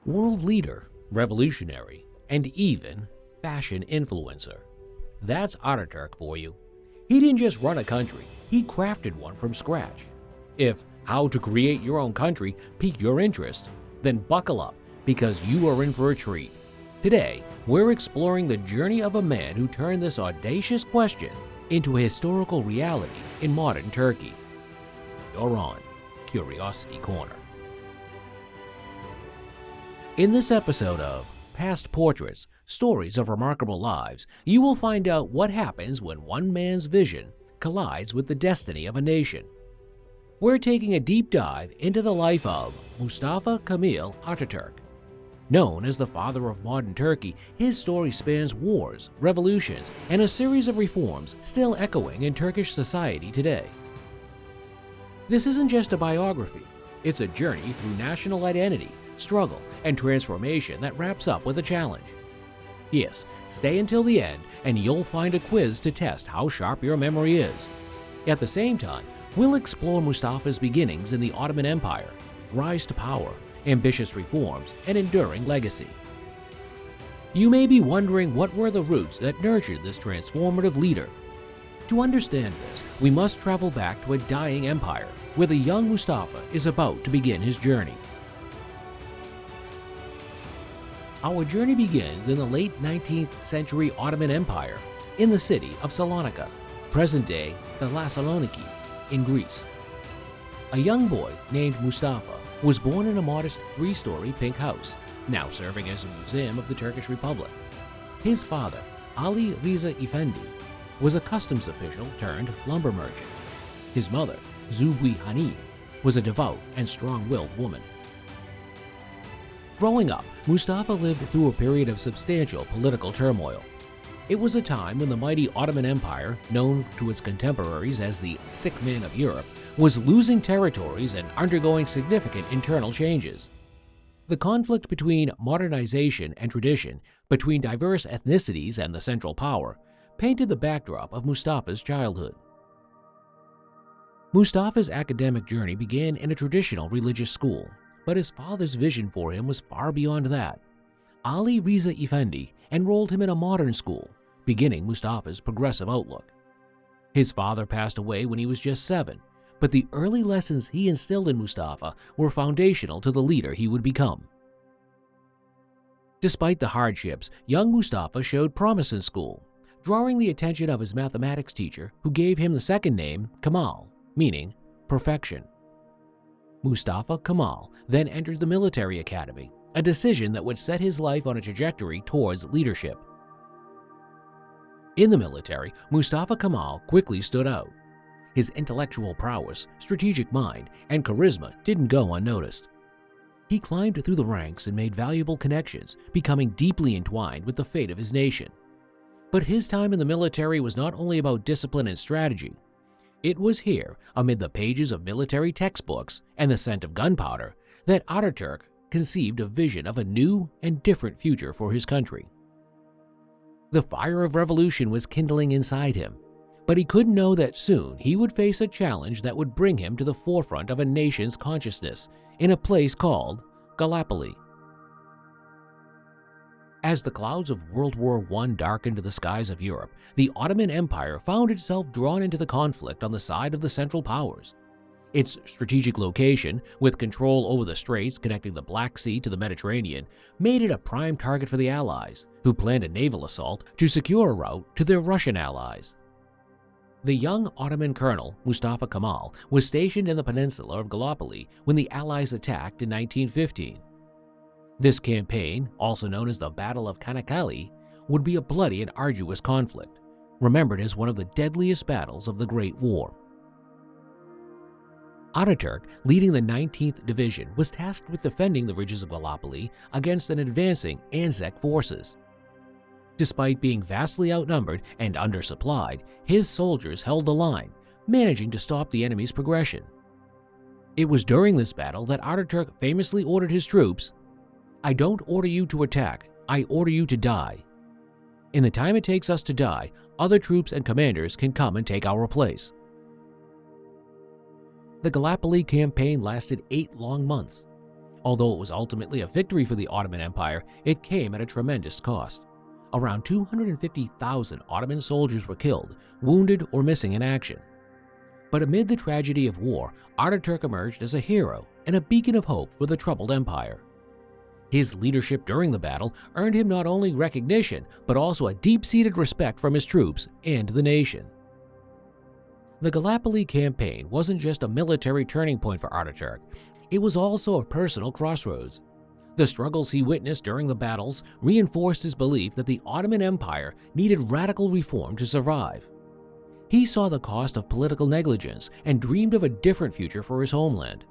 World leader, revolutionary, and even fashion influencer. That's Ataturk for you. He didn't just run a country, he crafted one from scratch. If how to create your own country piqued your interest, then buckle up because you are in for a treat. Today, we're exploring the journey of a man who turned this audacious question into a historical reality in modern Turkey. You're on Curiosity Corner. In this episode of Past Portraits, Stories of Remarkable Lives, you will find out what happens when one man's vision collides with the destiny of a nation. We're taking a deep dive into the life of Mustafa Kemal Ataturk. Known as the father of modern Turkey, his story spans wars, revolutions, and a series of reforms still echoing in Turkish society today. This isn't just a biography, it's a journey through national identity, struggle, and transformation that wraps up with a challenge. Yes, stay until the end and you'll find a quiz to test how sharp your memory is. At the same time, we'll explore Mustafa's beginnings in the Ottoman Empire, rise to power, ambitious reforms, and enduring legacy. You may be wondering what were the roots that nurtured this transformative leader. To understand this, we must travel back to a dying empire where the young Mustafa is about to begin his journey. Our journey begins in the late 19th century Ottoman Empire in the city of Salonika, present-day Thessaloniki, in Greece. A young boy named Mustafa was born in a modest three-story pink house, now serving as a museum of the Turkish Republic. His father, Ali Riza Efendi, was a customs official turned lumber merchant. His mother, Zubri Hani, was a devout and strong-willed woman. Growing up, Mustafa lived through a period of substantial political turmoil. It was a time when the mighty Ottoman Empire, known to its contemporaries as the Sick Man of Europe, was losing territories and undergoing significant internal changes. The conflict between modernization and tradition, between diverse ethnicities and the central power, painted the backdrop of Mustafa's childhood. Mustafa's academic journey began in a traditional religious school, but his father's vision for him was far beyond that. Ali Riza Efendi enrolled him in a modern school, beginning Mustafa's progressive outlook. His father passed away when he was just 7, but the early lessons he instilled in Mustafa were foundational to the leader he would become. Despite the hardships, young Mustafa showed promise in school, drawing the attention of his mathematics teacher, who gave him the second name Kemal, meaning perfection. Mustafa Kemal then entered the military academy, a decision that would set his life on a trajectory towards leadership. In the military, Mustafa Kemal quickly stood out. His intellectual prowess, strategic mind, and charisma didn't go unnoticed. He climbed through the ranks and made valuable connections, becoming deeply entwined with the fate of his nation. But his time in the military was not only about discipline and strategy. It was here, amid the pages of military textbooks and the scent of gunpowder, that Ataturk conceived a vision of a new and different future for his country. The fire of revolution was kindling inside him, but he couldn't know that soon he would face a challenge that would bring him to the forefront of a nation's consciousness in a place called Gallipoli. As the clouds of World War I darkened the skies of Europe, the Ottoman Empire found itself drawn into the conflict on the side of the Central Powers. Its strategic location, with control over the straits connecting the Black Sea to the Mediterranean, made it a prime target for the Allies, who planned a naval assault to secure a route to their Russian allies. The young Ottoman colonel, Mustafa Kemal, was stationed in the peninsula of Gallipoli when the Allies attacked in 1915. This campaign, also known as the Battle of Çanakkale, would be a bloody and arduous conflict, remembered as one of the deadliest battles of the Great War. Ataturk, leading the 19th Division, was tasked with defending the ridges of Gallipoli against an advancing Anzac forces. Despite being vastly outnumbered and undersupplied, his soldiers held the line, managing to stop the enemy's progression. It was during this battle that Ataturk famously ordered his troops, "I don't order you to attack, I order you to die. In the time it takes us to die, other troops and commanders can come and take our place." The Gallipoli campaign lasted 8 long months. Although it was ultimately a victory for the Ottoman Empire, it came at a tremendous cost. Around 250,000 Ottoman soldiers were killed, wounded, or missing in action. But amid the tragedy of war, Ataturk emerged as a hero and a beacon of hope for the troubled empire. His leadership during the battle earned him not only recognition, but also a deep-seated respect from his troops and the nation. The Gallipoli campaign wasn't just a military turning point for Ataturk, it was also a personal crossroads. The struggles he witnessed during the battles reinforced his belief that the Ottoman Empire needed radical reform to survive. He saw the cost of political negligence and dreamed of a different future for his homeland.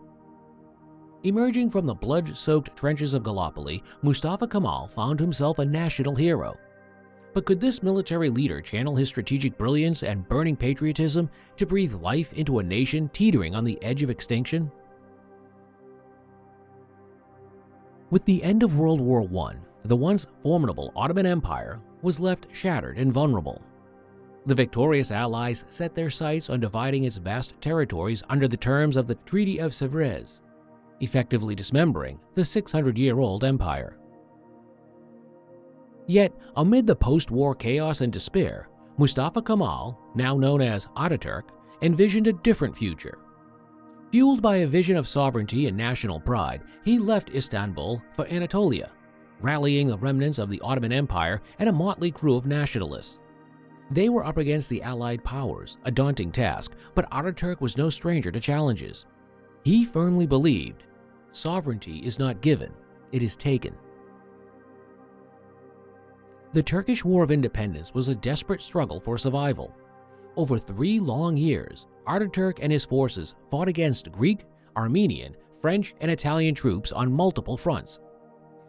Emerging from the blood-soaked trenches of Gallipoli, Mustafa Kemal found himself a national hero. But could this military leader channel his strategic brilliance and burning patriotism to breathe life into a nation teetering on the edge of extinction? With the end of World War I, the once formidable Ottoman Empire was left shattered and vulnerable. The victorious Allies set their sights on dividing its vast territories under the terms of the Treaty of Sèvres, effectively dismembering the 600-year-old empire. Yet, amid the post-war chaos and despair, Mustafa Kemal, now known as Ataturk, envisioned a different future. Fueled by a vision of sovereignty and national pride, he left Istanbul for Anatolia, rallying the remnants of the Ottoman Empire and a motley crew of nationalists. They were up against the Allied powers, a daunting task, but Ataturk was no stranger to challenges. He firmly believed, sovereignty is not given, it is taken. The Turkish War of Independence was a desperate struggle for survival. Over 3 long years, Ataturk and his forces fought against Greek, Armenian, French, and Italian troops on multiple fronts.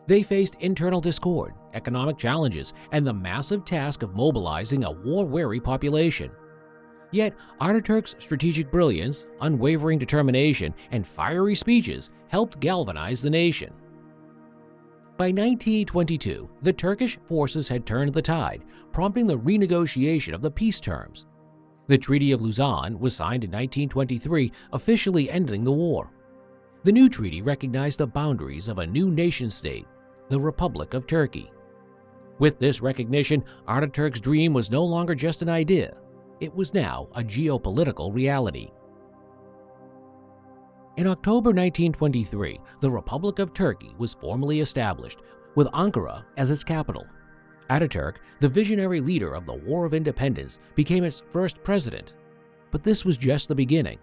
They faced internal discord, economic challenges, and the massive task of mobilizing a war-weary population. Yet, Ataturk's strategic brilliance, unwavering determination, and fiery speeches helped galvanize the nation. By 1922, the Turkish forces had turned the tide, prompting the renegotiation of the peace terms. The Treaty of Lausanne was signed in 1923, officially ending the war. The new treaty recognized the boundaries of a new nation-state, the Republic of Turkey. With this recognition, Ataturk's dream was no longer just an idea. It was now a geopolitical reality. In October 1923, the Republic of Turkey was formally established, with Ankara as its capital. Ataturk, the visionary leader of the War of Independence, became its first president. But this was just the beginning.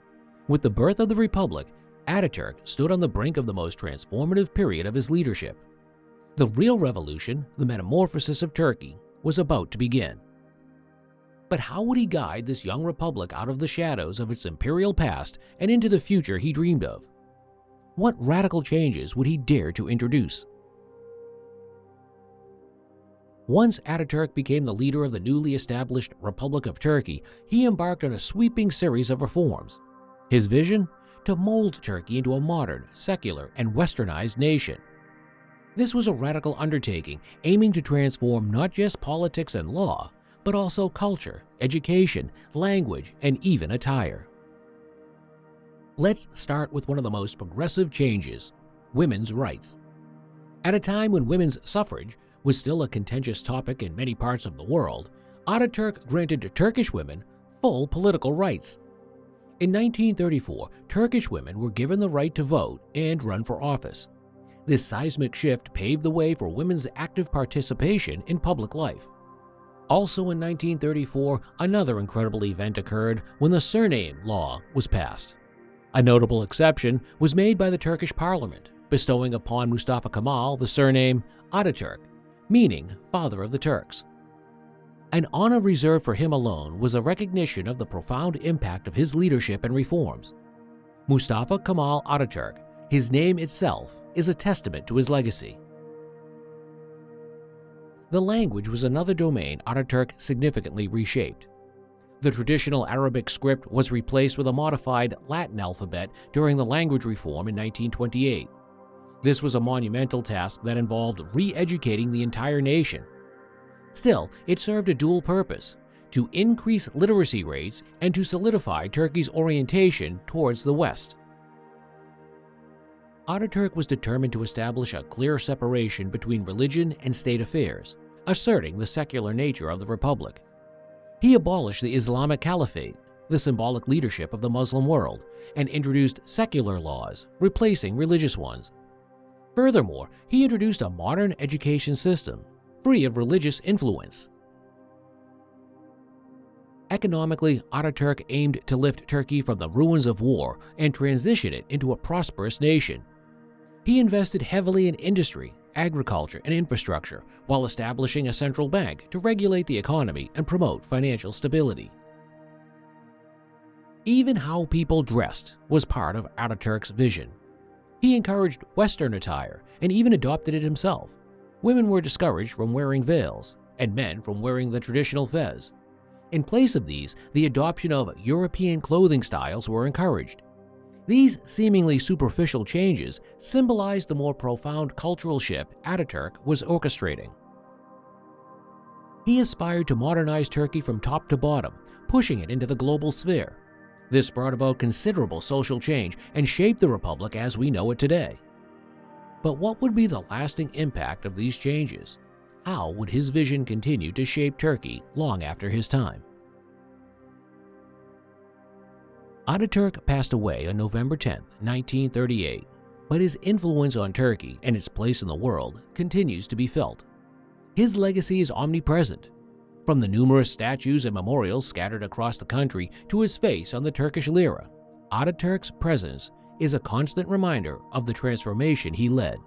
With the birth of the Republic, Ataturk stood on the brink of the most transformative period of his leadership. The real revolution, the metamorphosis of Turkey, was about to begin. But how would he guide this young republic out of the shadows of its imperial past and into the future he dreamed of? What radical changes would he dare to introduce? Once Ataturk became the leader of the newly established Republic of Turkey, he embarked on a sweeping series of reforms. His vision? To mold Turkey into a modern, secular, and westernized nation. This was a radical undertaking aiming to transform not just politics and law, but also culture, education, language, and even attire. Let's start with one of the most progressive changes: women's rights. At a time when women's suffrage was still a contentious topic in many parts of the world, Ataturk granted Turkish women full political rights. In 1934, Turkish women were given the right to vote and run for office. This seismic shift paved the way for women's active participation in public life. Also in 1934, another incredible event occurred when the surname law was passed. A notable exception was made by the Turkish parliament, bestowing upon Mustafa Kemal the surname Ataturk, meaning father of the Turks. An honor reserved for him alone was a recognition of the profound impact of his leadership and reforms. Mustafa Kemal Ataturk, his name itself, is a testament to his legacy. The language was another domain Ataturk significantly reshaped. The traditional Arabic script was replaced with a modified Latin alphabet during the language reform in 1928. This was a monumental task that involved re-educating the entire nation. Still, it served a dual purpose: to increase literacy rates and to solidify Turkey's orientation towards the West. Ataturk was determined to establish a clear separation between religion and state affairs, asserting the secular nature of the republic. He abolished the Islamic Caliphate, the symbolic leadership of the Muslim world, and introduced secular laws, replacing religious ones. Furthermore, he introduced a modern education system, free of religious influence. Economically, Ataturk aimed to lift Turkey from the ruins of war and transition it into a prosperous nation. He invested heavily in industry, agriculture, and infrastructure while establishing a central bank to regulate the economy and promote financial stability. Even how people dressed was part of Ataturk's vision. He encouraged Western attire and even adopted it himself. Women were discouraged from wearing veils, and men from wearing the traditional fez. In place of these, the adoption of European clothing styles were encouraged. These seemingly superficial changes symbolized the more profound cultural shift Ataturk was orchestrating. He aspired to modernize Turkey from top to bottom, pushing it into the global sphere. This brought about considerable social change and shaped the republic as we know it today. But what would be the lasting impact of these changes? How would his vision continue to shape Turkey long after his time? Ataturk passed away on November 10, 1938, but his influence on Turkey and its place in the world continues to be felt. His legacy is omnipresent, from the numerous statues and memorials scattered across the country to his face on the Turkish lira. Ataturk's presence is a constant reminder of the transformation he led.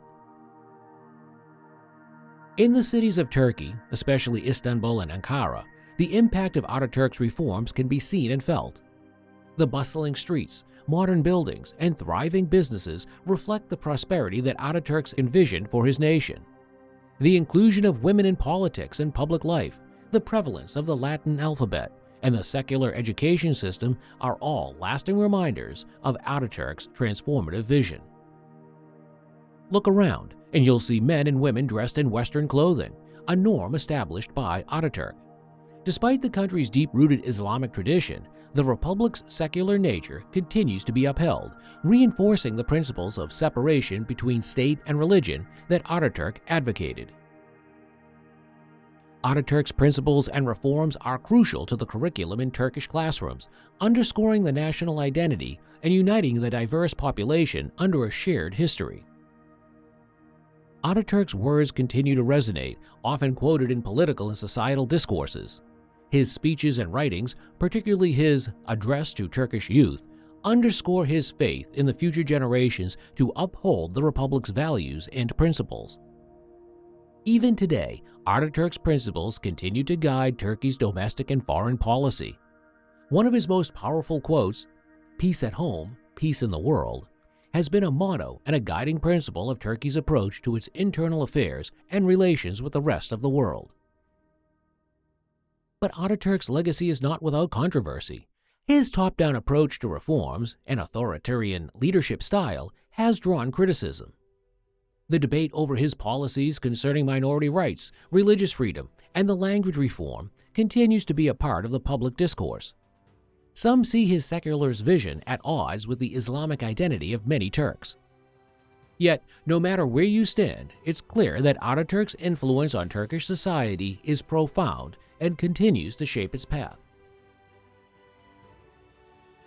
In the cities of Turkey, especially Istanbul and Ankara, the impact of Ataturk's reforms can be seen and felt. The bustling streets, modern buildings, and thriving businesses reflect the prosperity that Ataturk envisioned for his nation. The inclusion of women in politics and public life, the prevalence of the Latin alphabet, and the secular education system are all lasting reminders of Ataturk's transformative vision. Look around, and you'll see men and women dressed in Western clothing, a norm established by Ataturk. Despite the country's deep-rooted Islamic tradition, the republic's secular nature continues to be upheld, reinforcing the principles of separation between state and religion that Ataturk advocated. Ataturk's principles and reforms are crucial to the curriculum in Turkish classrooms, underscoring the national identity and uniting the diverse population under a shared history. Ataturk's words continue to resonate, often quoted in political and societal discourses. His speeches and writings, particularly his Address to Turkish Youth, underscore his faith in the future generations to uphold the republic's values and principles. Even today, Ataturk's principles continue to guide Turkey's domestic and foreign policy. One of his most powerful quotes, "Peace at home, peace in the world," has been a motto and a guiding principle of Turkey's approach to its internal affairs and relations with the rest of the world. But Ataturk's legacy is not without controversy. His top-down approach to reforms and authoritarian leadership style has drawn criticism. The debate over his policies concerning minority rights, religious freedom, and the language reform continues to be a part of the public discourse. Some see his secularist vision at odds with the Islamic identity of many Turks. Yet, no matter where you stand, it's clear that Ataturk's influence on Turkish society is profound and continues to shape its path.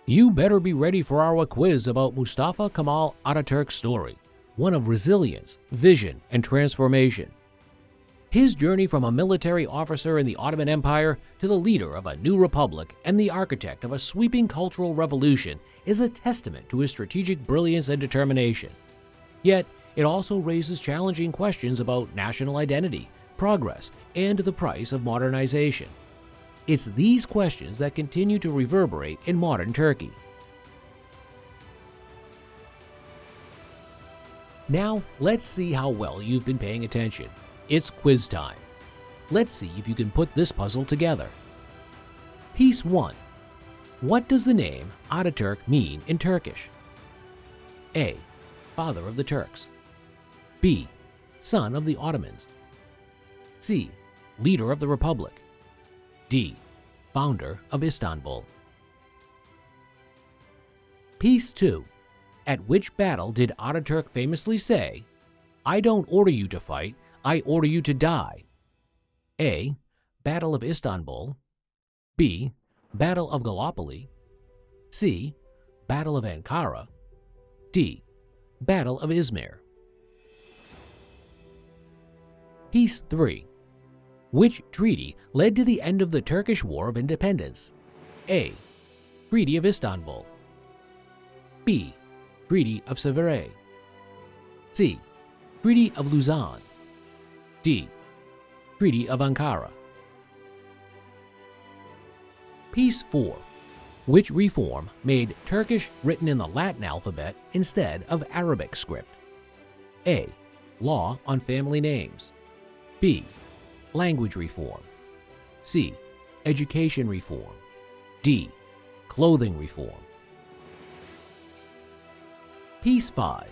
You better be ready for our quiz about Mustafa Kemal Ataturk's story, one of resilience, vision, and transformation. His journey from a military officer in the Ottoman Empire to the leader of a new republic and the architect of a sweeping cultural revolution is a testament to his strategic brilliance and determination. Yet, it also raises challenging questions about national identity, progress, and the price of modernization. It's these questions that continue to reverberate in modern Turkey. Now, let's see how well you've been paying attention. It's quiz time. Let's see if you can put this puzzle together. Piece 1. What does the name Ataturk mean in Turkish? A. Father of the Turks. B. Son of the Ottomans. C. Leader of the Republic. D. Founder of Istanbul. Piece 2. At which battle did Ataturk famously say, "I don't order you to fight, I order you to die"? A. Battle of Istanbul. B. Battle of Gallipoli. C. Battle of Ankara. D. Battle of Izmir. Piece 3. Which treaty led to the end of the Turkish War of Independence? A. Treaty of Istanbul. B. Treaty of Sevres. C. Treaty of Lausanne. D. Treaty of Ankara. Piece 4. Which reform made Turkish written in the Latin alphabet instead of Arabic script? A. Law on family names. B. Language reform. C. Education reform. D. Clothing reform. Piece 5.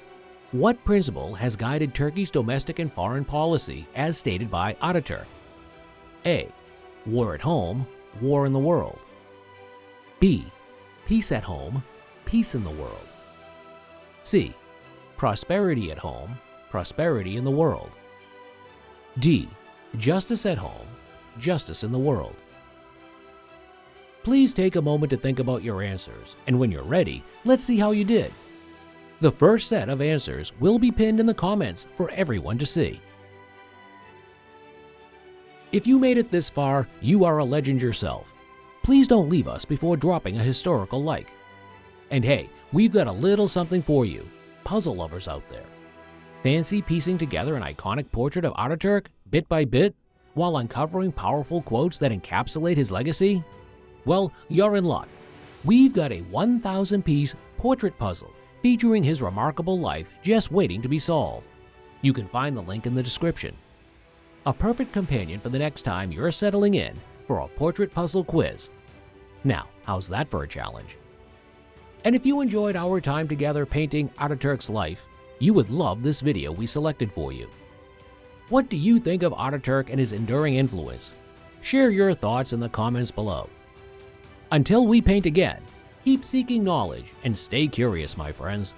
What principle has guided Turkey's domestic and foreign policy as stated by Ataturk? A. War at home, war in the world. B. Peace at home, peace in the world. C. Prosperity at home, prosperity in the world. D. Justice at home, justice in the world. Please take a moment to think about your answers, and when you're ready, let's see how you did. The first set of answers will be pinned in the comments for everyone to see. If you made it this far, you are a legend yourself. Please don't leave us before dropping a historical like. And hey, we've got a little something for you, puzzle lovers out there. Fancy piecing together an iconic portrait of Ataturk bit by bit while uncovering powerful quotes that encapsulate his legacy? Well, you're in luck. We've got a 1,000-piece portrait puzzle featuring his remarkable life just waiting to be solved. You can find the link in the description. A perfect companion for the next time you're settling in for a portrait puzzle quiz. Now, how's that for a challenge? And if you enjoyed our time together painting Ataturk's life, you would love this video we selected for you. What do you think of Ataturk and his enduring influence? Share your thoughts in the comments below. Until we paint again, keep seeking knowledge and stay curious, my friends.